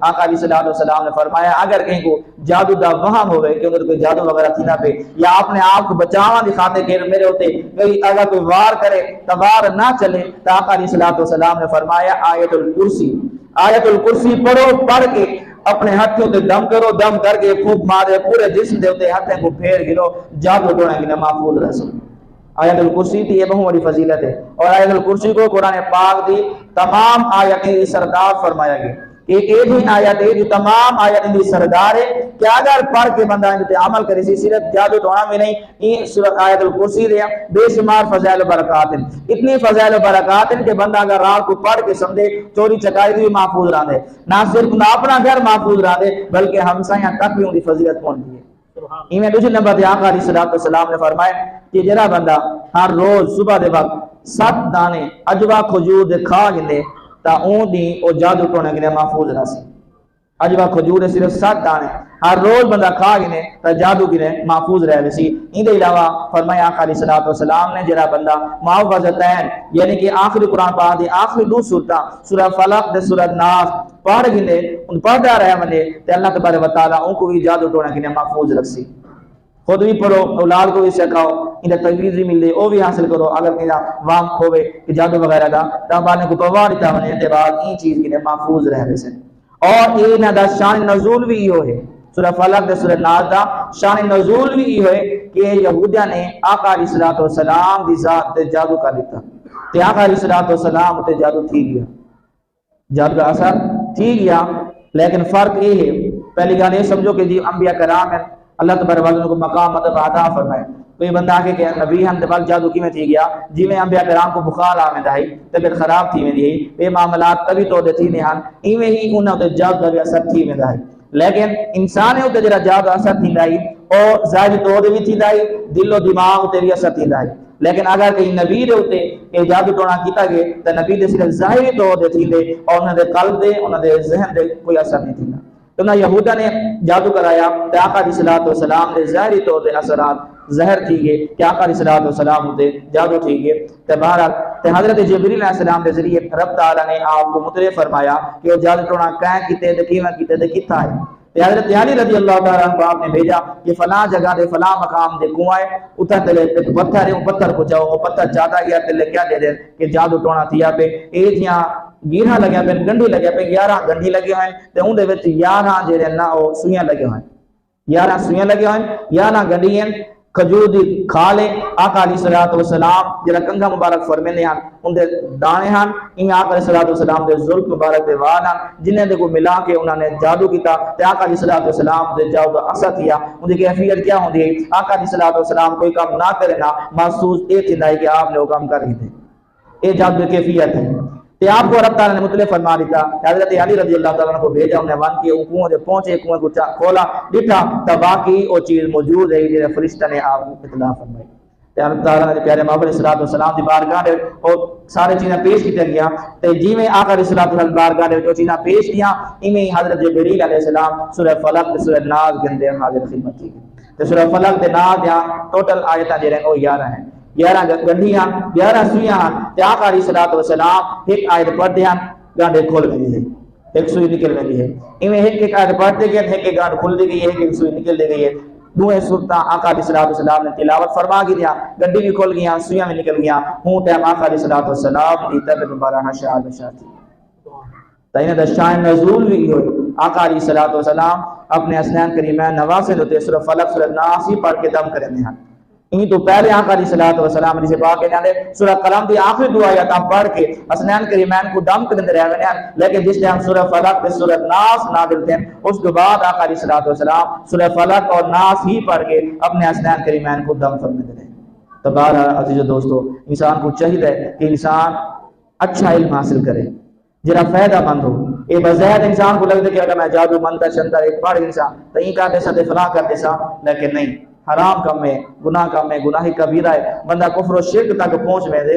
آقا علیہ الصلوۃ والسلام نے فرمایا اگر کہیں کو جادو دا وہم ہوئے کہ انہوں کوئی جادو وغیرہ تھی نہ پہ یا اپنے آپ کو بچاوا دی خاطر کہ میرے ہوتے کوئی اگر کوئی وار کرے تو وار نہ چلے تو آقا علیہ الصلوۃ والسلام نے فرمایا آیت الکرسی پڑھو، پڑھ کے اپنے ہاتھوں تے دم کرو، دم کر کے پھونک مارے پورے جسم دے تے ہاتھیں کو پھیر گلو جادو ٹونا کی محفوظ رہ سکے۔ آیت الکرسی کی یہ بہت بڑی فضیلت ہے، اور آیت الکرسی کو قرآن پاک دی تمام آیتیں سردار فرمایا گیا کہ ایک ہی آیت ہے جو تمام آیتیں دی سردار ہے کہ اگر پڑھ کے بندہ ان تے عمل کرے سی صرف جادو ٹونا میں نہیں، یہ سورۃ آیت الکرسی دے بے شمار فضائل و برکات ہیں، اتنی فضائل و برکات ہیں کہ بندہ اگر رات کو پڑھ کے سمجھے چوری چکائی بھی محفوظ رہے، نہ صرف نہ اپنا گھر محفوظ رہے بلکہ ہمسایاں تک بھی ان کی فضیلت پہنچتی ہے۔ ایویں دوسری نمبر تے آقا علیہ الصلوۃ والسلام نے فرمایا کہ جڑا بندہ ہر روز صبح دے وقت 7 دانے اجوا کھجور دے کھا گندے تا اون دی او جادو ٹونے کے محفوظ رہسی۔ اجوا کھجور دے صرف 7 دانے ہر روز بندہ کھا گنے تا جادو کی محفوظ رہ ویسی۔ ان دے علاوہ فرمایا آقا علیہ الصلوۃ والسلام نے جڑا بندہ معوذتین یعنی کہ آخری قرآن پاک دی آخری 2 سورتاں سورہ فلق تے سورہ ناس پڑھ گنے ان پڑھدا رہے منے تے اللہ تبارک و تعالی ان کو بھی جادو ٹونے کے محفوظ رکھسی۔ خود بھی پڑھو، اولاد کو بھی سکھاؤ، انہیں تجویز بھی ملے وہ بھی حاصل کرو۔ اگر کہیں وام ہوئے کہ جادو وغیرہ دا تابانے کو پوار دیتا ہونے کے بعد این چیز کے محفوظ رہ رہے سے۔ اور یہ نہ دا شان نزول بھی یہ ہوئے، سورہ فلق دے سورہ ناس دا شان نزول بھی یہ ہوئے کہ یہودیہ نے آقا علیہ الصلوۃ والسلام دی ذات تے جادو کر دیتا تے آقا علیہ الصلوۃ والسلام تے جادو تھی گیا، جادو کا اثر تھی گیا۔ لیکن فرق یہ ہے، پہلی گل یہ سمجھو کہ جی انبیاء کرام ہیں، اللہ تبارک و تعالی کو مقام مطلب عطا فرمائے۔ کوئی بندہ آگے کہ نبی ہم دبال جادو کی میں تھی گیا جی میں انبیاء کرام کو بخار آمد آئی طبیعت خراب تھی میں دی یہ معاملات تبھی تو دیتی نہیں ہن ایویں ہی انہوں نے جادو کا اثر تھی میں دائی، لیکن انسان ہے جڑا جادو اثر تھی دائی اور ظاہری طور بھی تھی دائی، دل و دماغ تے بھی اثر تھی دائی۔ لیکن اگر کہیں نبی دے ہوتے کہ جادو ٹونا کیتا گئے تو نبی دے صرف ظاہری طور دے تھی دے اور انہوں نے قلب دے انہوں نے ذہن دے کوئی اثر نہیں تھی۔ تو نہ یہودہ نے جادو کرایا تو آقا علیہ الصلوۃ والسلام نے ظاہری طور دے اثرات زہر تھی گئے کہ آقا علیہ الصلوۃ والسلام ہوتے جادو تھی گئے۔ تو بہرحال حضرت جبریل علیہ السلام کے ذریعے رب تعالیٰ نے آپ کو مطلع فرمایا کہ وہ جادو ٹونا کہیں کیتے دے کیویں کیتے دے کتھا ہے۔ حضرت علی رضی اللہ تعالیٰ عنہ آپ نے بھیجا کہ فلاں جگہ دے فلاں مقام دے کنواں ہے اتھا تلے ایک پتھر ہے، وہ پتھر کو جاؤ، وہ پتھر چاہتا گیا تلے کیا دے دے کہ جادو ٹونا تھیا پہ اے جیاں گیرہ لگیا پہ گنڈی لگیا پہ 11 گنڈی لگے ہوئے تے ان دے وچ 11 جڑے نا او سویاں لگے ہوئے، 11 سویاں لگے ہوئے، 11 گنڈی ہیں کھجور دی کھالے آقا علیہ الصلوۃ والسلام جڑا کنگا مبارک فرمیندے ہیں ان دے دانے ہیں ان آقا علیہ الصلوۃ والسلام دے زلف مبارک دے وال ہیں جنہیں دے کو ملا کے انہوں نے جادو کیتا تے آقا علیہ الصلوۃ والسلام دے جادو دا اثر کیا۔ ان دی کیفیت کیا ہوندی ہے؟ آقا علیہ الصلوۃ والسلام کوئی کام نہ کرے نا محسوس یہ تھیندا ہے کہ آپ نے وہ کام کر ہی تھے، یہ جادو کی کیفیت ہے۔ تے آپ کو رب تعالیٰ نے مطلع فرما دیتا، حضرت علی رضی اللہ تعالیٰ کو بھیجا انہیں ون کے کنویں دے پہنچے کنویں کو کھولا ڈٹھا تو باقی وہ چیز موجود ہے جس فرشتہ نے آپ کو اطلاع فرمائی۔ تے اللہ تعالیٰ نے پیارے محمد علیہ الصلوۃ والسلام دی بارگاہ دے اور سارے چیزیں پیش کیتے گیا تے جویں آقا علیہ الصلوۃ والسلام بارگاہ دے جو چیزیں پیش کیاں ایویں حضرت جبریل علیہ السلام سورہ فلق تے سورہ ناس گندے حاضر خدمت کی تے سورہ فلق تے ناس یا ٹوٹل آیتاں جڑے وہ 11 ہیں، 11 گنڈیاں 11 سوئیاں ہیں تے آقا علیہ الصلوۃ والسلام ایک آیت پڑھتے ہیں گانڈے کھول گئی ہے، ایک سوئی نکل گئی ہے، ایویں ایک آیت پڑھتے گئے ایک گانڈ کھل دی گئی ہے، ایک سوئی نکل دی گئی ہے۔ دوئے سورتاں آقا علیہ الصلوۃ والسلام نے تلاوت فرما کی دیا، گڈی بھی کھل گیا، سوئیاں بھی نکل گیا، ہوں ٹائم آقا علیہ الصلوۃ والسلام کی طبیعت مبارکہ شاہ بشار تھی۔ تائیں دا شان نزول بھی ہوئی آقا علیہ الصلوۃ والسلام اپنے اسنان کریمین نواسل ہوتے سورہ فلق سورہ ناس ہی پڑھ کے دم کرنے ہیں۔ ان تو پہلے آقا علیہ الصلوۃ والسلام نے پاک کے جانے سورہ قلم دی آخری دعا یا تا پڑھ کے اسنان کریمین کو دم کرنے رہے ہیں، لیکن جس ٹائم سورہ فلق تے سورہ ناس نازل تھے اس کے بعد آقا علیہ الصلوۃ والسلام سورہ فلق اور ناس ہی پڑھ کے اپنے اسنان کریمین کو دم فرماتے رہے۔ تو بہرحال عزیز و دوستو انسان کو چاہیے کہ انسان اچھا علم حاصل کرے جرا فائدہ مند ہو۔ یہ بظاہر انسان کو لگتا ہے کہ اگر میں جادو منتا شنتا ایک پڑھ انسان تو یہ کہتے سا تے فلاں کرتے سا، لیکن نہیں، حرام کام ہے، گناہ کام ہے، گناہ کبیرہ ہے، بندہ کفر و شرک تک پہنچ میں دے۔